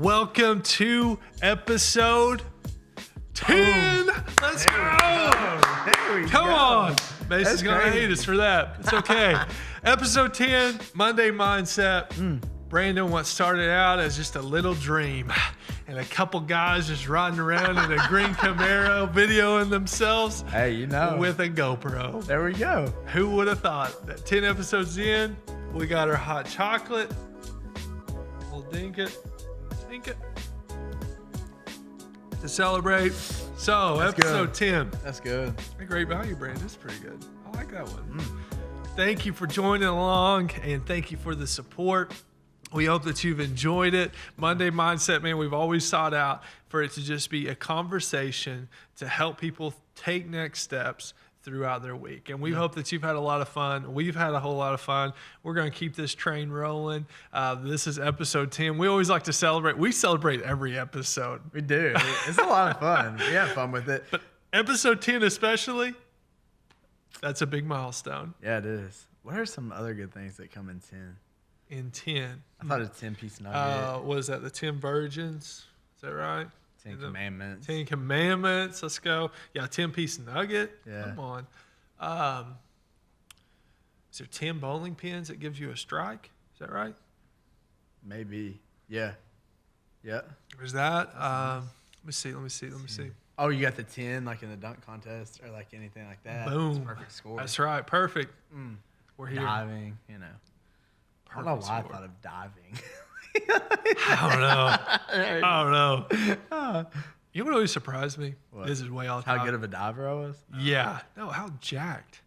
Welcome to episode 10. Let's go. Come on. Mason's going to hate us for that. It's okay. Episode 10, Monday Mindset. Brandon, what started out as just a little dream and a couple guys just riding around in a green Camaro videoing themselves with a GoPro. There we go. Who would have thought that 10 episodes in, we got our hot chocolate. We'll dink it to celebrate. So, That's episode good. 10. That's good. A great value, Brandon. That's pretty good. I like that one. Thank you for joining along, and thank you for the support. We hope that you've enjoyed it. Monday Mindset, man, we've always sought out for it to just be a conversation to help people take next steps throughout their week. And we hope that you've had a lot of fun. We've had a whole lot of fun. We're going to keep this train rolling. This is episode 10. We always like to celebrate. We celebrate every episode. We do. It's a lot of fun. We have fun with it. But episode 10 especially, that's a big milestone. Yeah, it is. What are some other good things that come in 10? In 10. I thought a 10-piece nugget. What is that? The 10 virgins? Is that right? 10 commandments. 10 commandments. Let's go. Yeah, 10-piece nugget. Yeah. Come on. Is there 10 bowling pins that gives you a strike? Is that right? Maybe. Yeah. Yeah. Or is that? Let me see. Oh, you got the 10 like in the dunk contest or like anything like that. Boom. That's a perfect score. That's right. Perfect. We're here. Diving, you know. I don't know why I thought of diving. I don't know. You know what always surprised me? What? This is way off. How good of a diver I was? Yeah. No, how jacked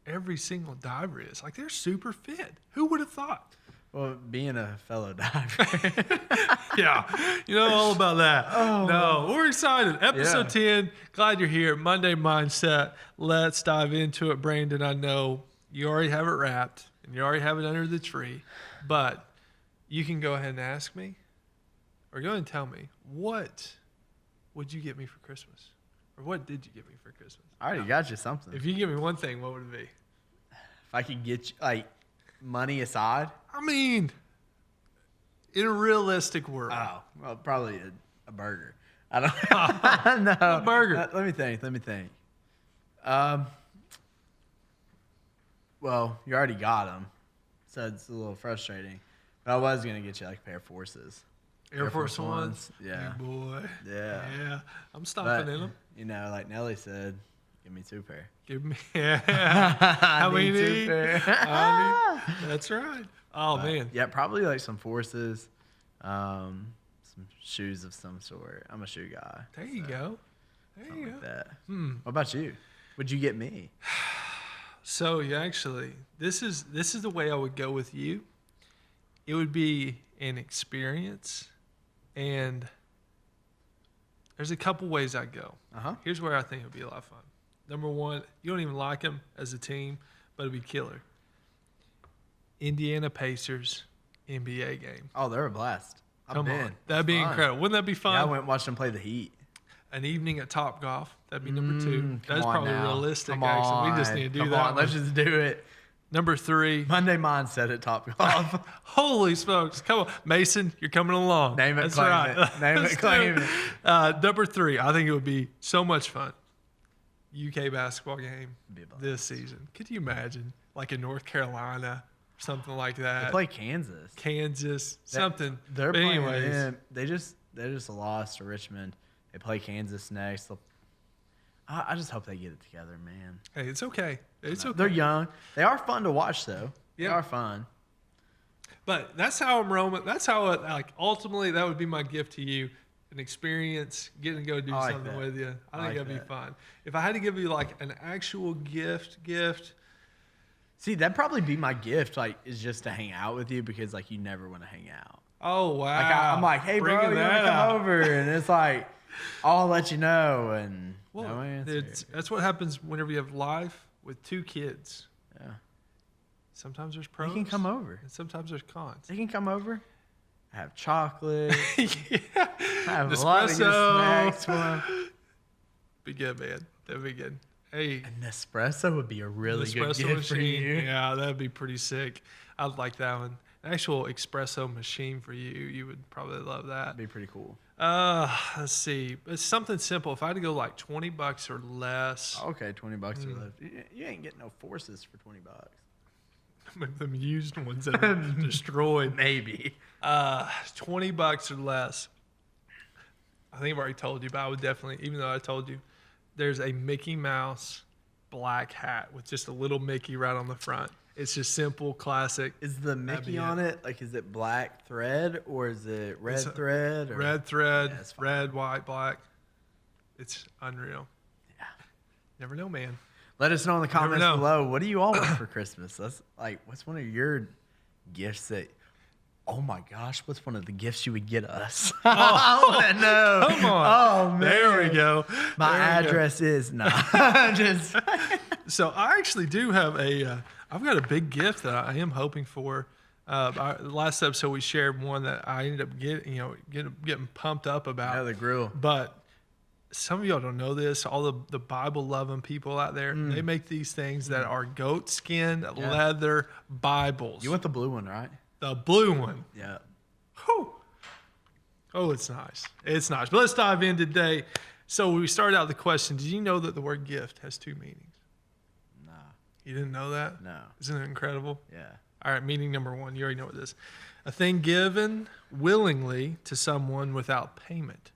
every single diver is. Like, they're super fit. Who would have thought? Well, being a fellow diver. Yeah. You know all about that. No, we're excited. Episode 10. Glad you're here. Monday Mindset. Let's dive into it. Brandon, I know you already have it wrapped and you already have it under the tree, but you can go ahead and ask me or go ahead and tell me, what would you get me for Christmas? Or what did you get me for Christmas? I already got you something. If you give me one thing, what would it be? If I could get you, like, money aside. I mean, in a realistic world. Oh, well, probably a burger. I don't know. A burger. Let me think. Well, you already got them, so it's a little frustrating. But I was going to get you, like, a pair of Forces. Air Force Ones. Yeah. Big boy. Yeah. I'm stomping in them. You know, like Nelly said, give me 2 pair. Give me. How many need 2 need? pair. That's right. Oh, man. Yeah, probably like some Forces, some shoes of some sort. I'm a shoe guy. There you go. There you go. Like that. What about you? What'd you get me? So, actually, this is the way I would go with you. It would be an experience, and there's a couple ways I'd go. Here's where I think it would be a lot of fun. Number one, you don't even like them as a team, but it'd be killer. Indiana Pacers NBA game. Oh, they're a blast. Come on. That'd be incredible. Wouldn't that be fun? Yeah, I went and watched them play the Heat. An evening at Top Golf. That'd be number 2. That's probably realistic, Come actually. on. We just need to do Come that. on, let's just do it. Number 3. Monday Mindset at Top Golf. Holy smokes. Come on. Mason, you're coming along. Name it, That's claim right. it. Name it, claim it. Number 3, I think it would be so much fun. UK basketball game this season. Could you imagine? Like in North Carolina, something like that. They play Kansas. Something. They're But playing anyways, them. They just lost to Richmond. They play Kansas next. I just hope they get it together, man. hey, it's okay. It's okay. They're young. They are fun to watch, though. Yeah. They are fun. But that's how I'm roaming. That's how, ultimately, that would be my gift to you. An experience, getting to go do like something that. with you. I think like that'd be that. fun. If I had to give you, like, an actual gift, See, that'd probably be my gift, like, is just to hang out with you because, like, you never want to hang out. oh, wow. Like, I'm like, hey, bro, Bringing you want that to come out. over? And it's like, I'll let you know. And Well, no answer. that's what happens whenever you have life with 2 kids. Yeah. Sometimes there's They pros. can come over. And sometimes there's cons. They can come over. I have chocolate. Yeah. I have a lot of good snacks for them. Be good, man. That'd be good. Hey, An espresso would be a really good espresso gift for machine. you. Yeah, that'd be pretty sick. I'd like that one. an actual espresso machine for you. You would probably love that. That'd be pretty cool. Let's see. It's something simple. If I had to go like $20 or less, Okay, $20 or less. You ain't getting no forces for $20. maybe them used ones that are destroyed. Maybe. $20 or less. I think I've already told you, but I would definitely, even though I told you, there's a Mickey Mouse black hat with just a little Mickey right on the front. It's just simple, classic. Is the Mickey on it, like, is it black thread or is it red thread? Or? Red thread, Yeah, red, white, black. It's unreal. Yeah. Never know, man. Let us know in the comments know. below. What do you all want for Christmas? That's like, what's one of your gifts that? Oh my gosh, what's one of the gifts you would get us? I want to know. Come on. Oh man. There we go. My There we go. address is just. So I actually do have I've got a big gift that I am hoping for. Last episode we shared one that I ended up getting pumped up about. Yeah, the grill. But some of y'all don't know this. All the Bible loving people out there, they make these things that are goat skin leather Bibles. You want the blue one, right? The blue one. Yeah. Whew. Oh, it's nice. It's nice. But let's dive in today. So we started out with the question, did you know that the word gift has two meanings? Nah. You didn't know that? No. Isn't it incredible? Yeah. All right, meaning number one. You already know what it is. A thing given willingly to someone without payment.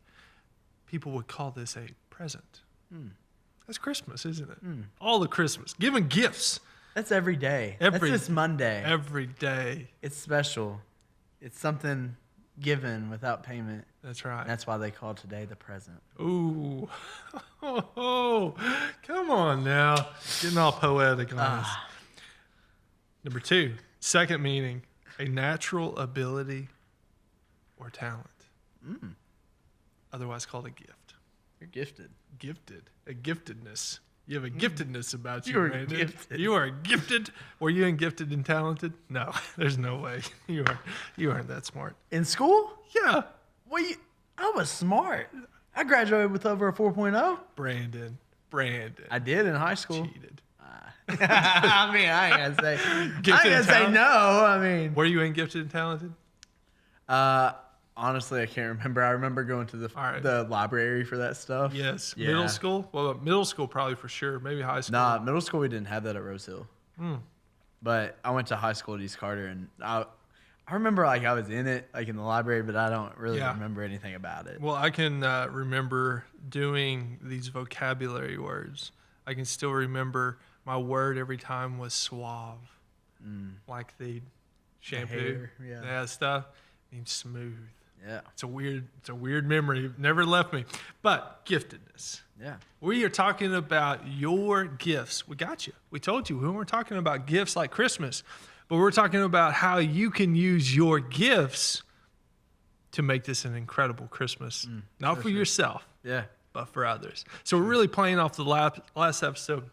People would call this a present. That's Christmas, isn't it? All the Christmas. Giving gifts. That's every day. That's just Monday. Every day. It's special. It's something given without payment. That's right. That's why they call today the present. Ooh. Oh, come on now. Getting all poetic on us. Number two, second meaning, a natural ability or talent. Otherwise called a gift. You're gifted. Gifted. A giftedness. You have a giftedness about you, You are Brandon. gifted. You are gifted. Were you in gifted and talented? No, there's no way. You aren't that smart. In school? Yeah. Well, I was smart. I graduated with over a 4.0. Brandon. I did in high school. Cheated. I mean, I ain't gonna say. Gifted I ain't and gonna say talented? no. I mean, Were you in gifted and talented? honestly, I can't remember. I remember going to right. the library for that stuff. Yes. Yeah. Middle school? Well, middle school probably for sure. Maybe high school. Nah, middle school we didn't have that at Rose Hill. But I went to high school at East Carter, and I remember like I was in it, like in the library, but I don't really remember anything about it. Well, I can remember doing these vocabulary words. I can still remember my word every time was suave, like the shampoo, hair, that stuff means smooth. Yeah. It's a weird memory. It never left me. But giftedness. Yeah. We are talking about your gifts. We got you. We told you we weren't talking about gifts like Christmas, but we're talking about how you can use your gifts to make this an incredible Christmas. Not for yourself, Yeah. but for others. So we're really playing off the last episode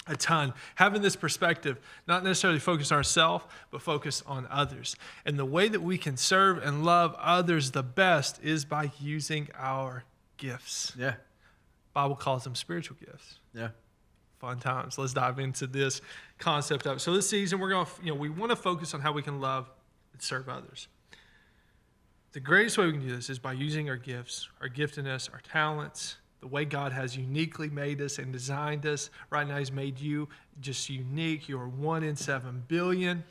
a ton, having this perspective, not necessarily focus on ourselves, but focus on others. And the way that we can serve and love others the best is by using our gifts. Yeah. Bible calls them spiritual gifts. Yeah. Fun times. Let's dive into this concept of it. So this season, we're going to, we want to focus on how we can love and serve others. The greatest way we can do this is by using our gifts, our giftedness, our talents, the way God has uniquely made us and designed us. Right now, He's made you just unique. You're 1 in 7 billion.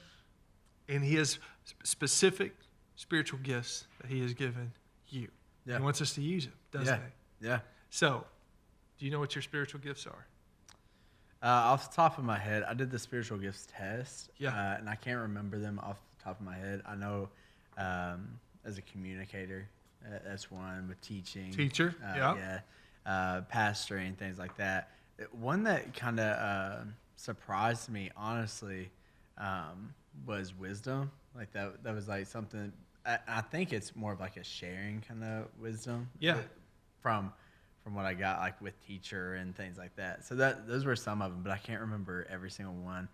And He has specific spiritual gifts that He has given you. Yeah. He wants us to use them, doesn't He? Yeah. So, do you know what your spiritual gifts are? Off the top of my head, I did the spiritual gifts test. Yeah. And I can't remember them off the top of my head. I know as a communicator, that's one with teaching. Teacher, yeah. Pastoring and things like that. One that kind of surprised me, honestly, was wisdom. Like that was like something. I think it's more of like a sharing kind of wisdom. Yeah. From what I got, like with teacher and things like that. So those were some of them, but I can't remember every single one.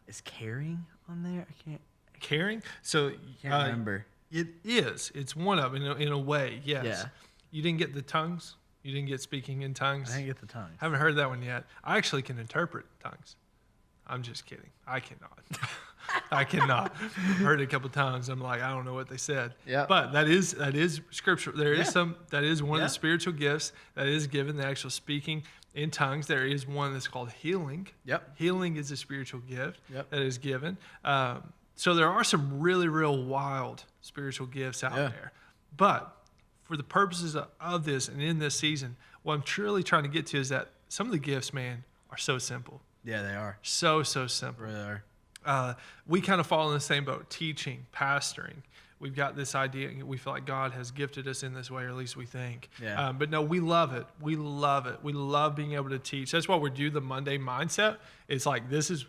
Is caring on there? I can't. Caring? So Can't remember. It is. It's one of them in a way. Yes. Yeah. You didn't get the tongues. You didn't get speaking in tongues. I didn't get the tongues. Haven't heard that one yet. I actually can interpret tongues. I'm just kidding. I cannot. I cannot. I've heard it a couple times. I'm like, I don't know what they said. Yeah. But that is scripture. There is Yeah. that is one of Yeah. the spiritual gifts that is given, the actual speaking in tongues. There is one that's called healing. Yep. Healing is a spiritual gift Yep. that is given. So there are some really, real wild spiritual gifts out Yeah. there. But for the purposes of this and in this season, what I'm truly trying to get to is that some of the gifts, man, are so simple. Yeah, they are. So simple. Really are. We kind of fall in the same boat, teaching, pastoring. We've got this idea, and we feel like God has gifted us in this way, or at least we think. Yeah. But no, we love it. We love it. We love being able to teach. That's why we do the Monday mindset. It's like this is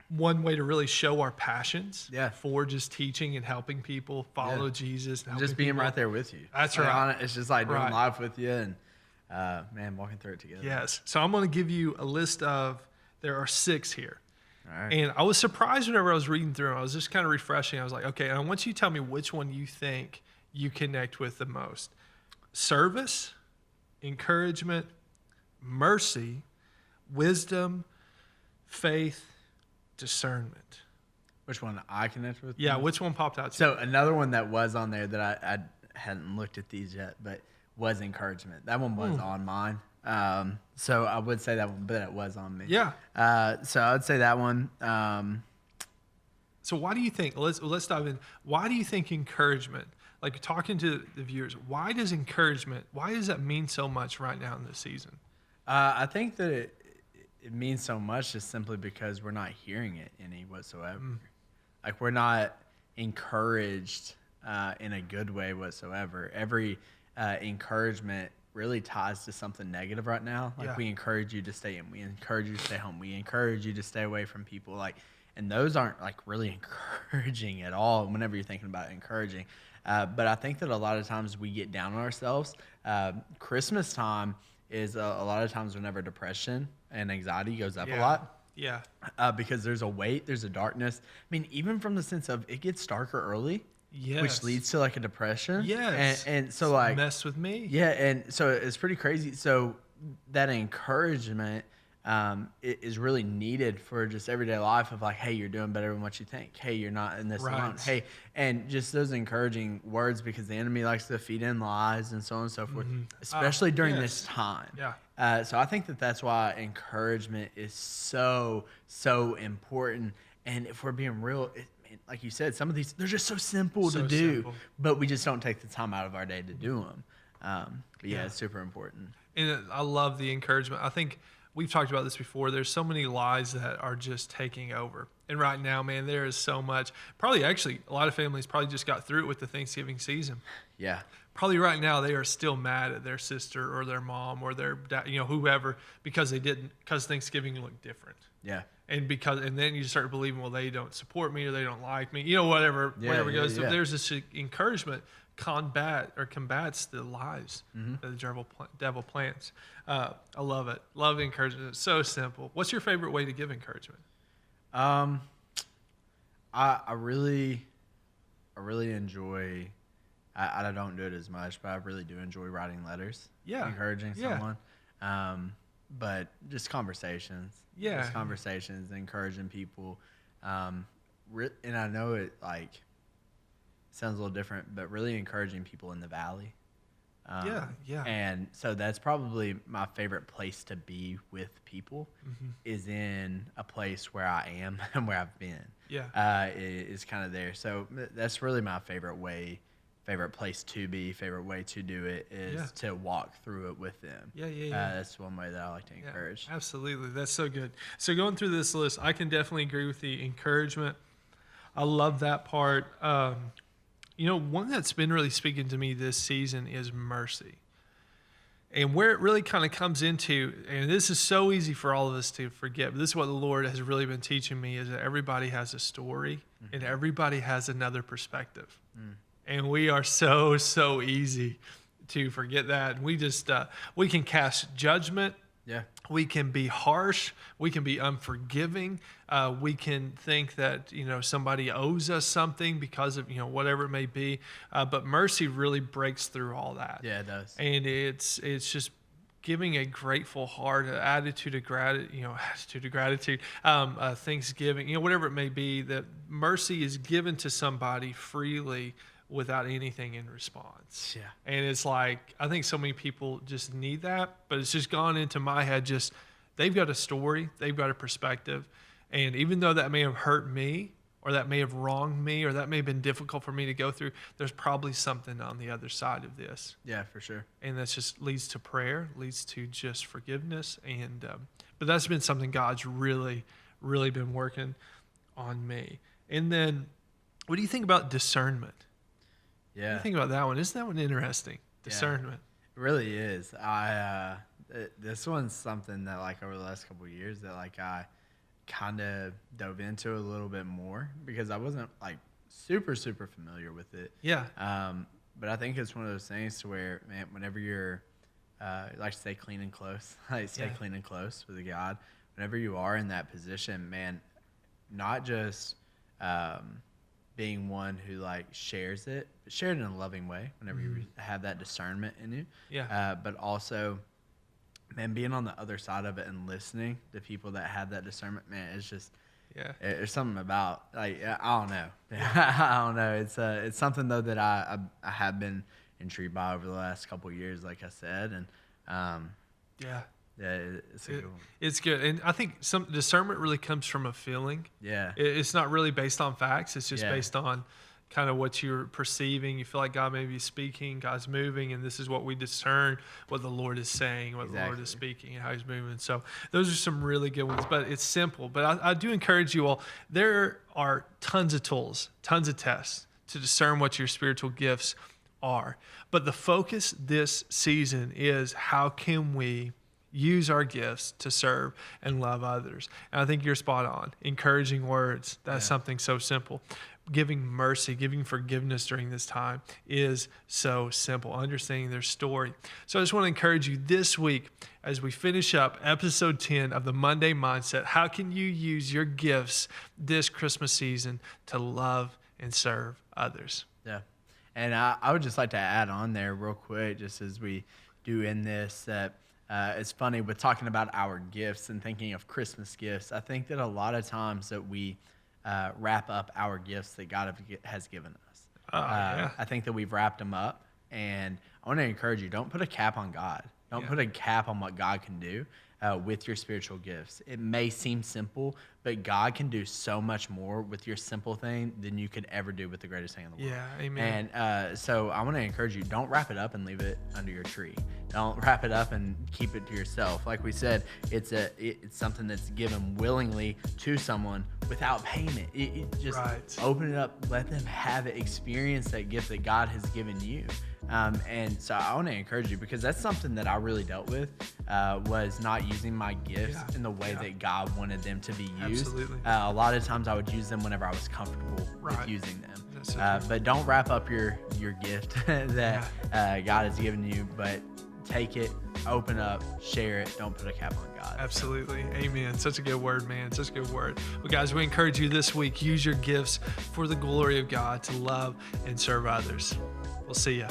one way to really show our passions for just teaching and helping people follow Jesus. And Just being right there with you. That's Like, right. It's just like doing Right. life with you and, man, walking through it together. Yes. So I'm going to give you a list of, there are 6 here. All right. And I was surprised whenever I was reading through them. I was just kind of refreshing. I was like, okay, and I want you to tell me which one you think you connect with the most. Service, encouragement, mercy, wisdom, faith, discernment. Which one I connect with? Yeah, which one popped out to So another one that was on there that I hadn't looked at these yet, but was encouragement. That one was on mine. So I would say that one, but it was on me. Yeah. So I would say that one. So why do you think, let's dive in. Why do you think encouragement, like talking to the viewers, why does that mean so much right now in this season? I think that it means so much just simply because we're not hearing it any whatsoever. Like we're not encouraged in a good way whatsoever. Every encouragement really ties to something negative right now. Like we encourage you to stay in, we encourage you to stay home, we encourage you to stay away from people. Like, and those aren't like really encouraging at all whenever you're thinking about encouraging. But I think that a lot of times we get down on ourselves. Christmas time is a lot of times whenever depression and anxiety goes up a lot. Yeah. Because there's a weight, there's a darkness. I mean, even from the sense of it gets darker early, which leads to like a depression. Yes. And so like messed with me. Yeah, and so it's pretty crazy. So that encouragement is really needed for just everyday life of like, hey, you're doing better than what you think. Hey, you're not in this alone. Hey, and just those encouraging words, because the enemy likes to feed in lies and so on and so forth, especially during this time. Yeah. So I think that that's why encouragement is so important. And if we're being real, like you said, some of these, they're just so simple to do, but we just don't take the time out of our day to do them. But yeah, it's super important. And I love the encouragement. I think we've talked about this before. There's so many lies that are just taking over. And right now, man, there is so much. Probably actually, a lot of families probably just got through it with the Thanksgiving season. Yeah. Probably right now they are still mad at their sister or their mom or their dad, whoever, because Thanksgiving looked different. Yeah. And then you start believing, well, they don't support me or they don't like me, whatever goes. So there's this encouragement combats the lies that the devil plants. I love it. Love encouragement. It's so simple. What's your favorite way to give encouragement? I really enjoy. I don't do it as much, but I really do enjoy writing letters. Yeah. Encouraging someone. But just conversations. Yeah. Just conversations, encouraging people. And I know it sounds a little different, but really encouraging people in the valley. Yeah. And so that's probably my favorite place to be with people is in a place where I am and where I've been. Yeah. Is kind of there. So that's really my favorite place to be, favorite way to do it is to walk through it with them. Yeah. That's one way that I like to encourage. Absolutely. That's so good. So going through this list, I can definitely agree with the encouragement. I love that part. One that's been really speaking to me this season is mercy. And where it really kind of comes into, and this is so easy for all of us to forget, but this is what the Lord has really been teaching me, is that everybody has a story and everybody has another perspective. And we are so easy to forget that. And we just, we can cast judgment. Yeah. We can be harsh. We can be unforgiving. We can think that, somebody owes us something because of, whatever it may be. But mercy really breaks through all that. Yeah, it does. And it's just giving a grateful heart, an attitude of gratitude, thanksgiving, whatever it may be, that mercy is given to somebody freely without anything in response. Yeah. And it's like, I think so many people just need that, but it's just gone into my head. Just, they've got a story, they've got a perspective. And even though that may have hurt me, or that may have wronged me, or that may have been difficult for me to go through, there's probably something on the other side of this. Yeah, for sure. And that just leads to prayer, leads to just forgiveness. And but that's been something God's really, really been working on me. And then, what do you think about discernment? Yeah. What do you think about that one? Isn't that one interesting? Discernment. It really is. This one's something that, like, over the last couple of years that, like, I kind of dove into a little bit more, because I wasn't, like, super familiar with it. Yeah. But I think it's one of those things to where, man, whenever you're, like, stay clean and close, clean and close with God. Whenever you are in that position, man, not just being one who, like, shares it, but share it in a loving way. Whenever you have that discernment in you. Yeah. But also, man, being on the other side of it and listening to people that have that discernment, man, it's just, there's something about, like, I don't know. I don't know. It's something, though, that I have been intrigued by over the last couple of years, like I said. And it's a good one. It's good. And I think some discernment really comes from a feeling. Yeah. It's not really based on facts. It's just based on kind of what you're perceiving. You feel like God may be speaking, God's moving, and this is what we discern, what the Lord is saying, what the Lord is speaking, and how he's moving. So those are some really good ones, but it's simple. But I do encourage you all, there are tons of tools, tons of tests to discern what your spiritual gifts are. But the focus this season is, how can we use our gifts to serve and love others? And I think you're spot on. Encouraging words, that's something so simple. Giving mercy, giving forgiveness during this time is so simple. Understanding their story. So I just want to encourage you this week, as we finish up episode 10 of the Monday Mindset, how can you use your gifts this Christmas season to love and serve others? Yeah. And I would just like to add on there real quick, just as we do in this, that it's funny with talking about our gifts and thinking of Christmas gifts. I think that a lot of times that we wrap up our gifts that God has given us. I think that we've wrapped them up, and I want to encourage you, don't put a cap on God. Don't put a cap on what God can do with your spiritual gifts. It may seem simple, but God can do so much more with your simple thing than you could ever do with the greatest thing in the world. Yeah, amen. And so I want to encourage you, don't wrap it up and leave it under your tree. Don't wrap it up and keep it to yourself. Like we said, it's something that's given willingly to someone without payment. Just open it up, let them have it, experience that gift that God has given you. And so I want to encourage you, because that's something that I really dealt with, was not using my gifts in the way that God wanted them to be used. Absolutely. A lot of times I would use them whenever I was comfortable with using them. So but don't wrap up your gift that God has given you, but take it, open up, share it. Don't put a cap on God. Absolutely. Amen. Such a good word, man. Such a good word. Well, guys, we encourage you this week, use your gifts for the glory of God to love and serve others. We'll see you.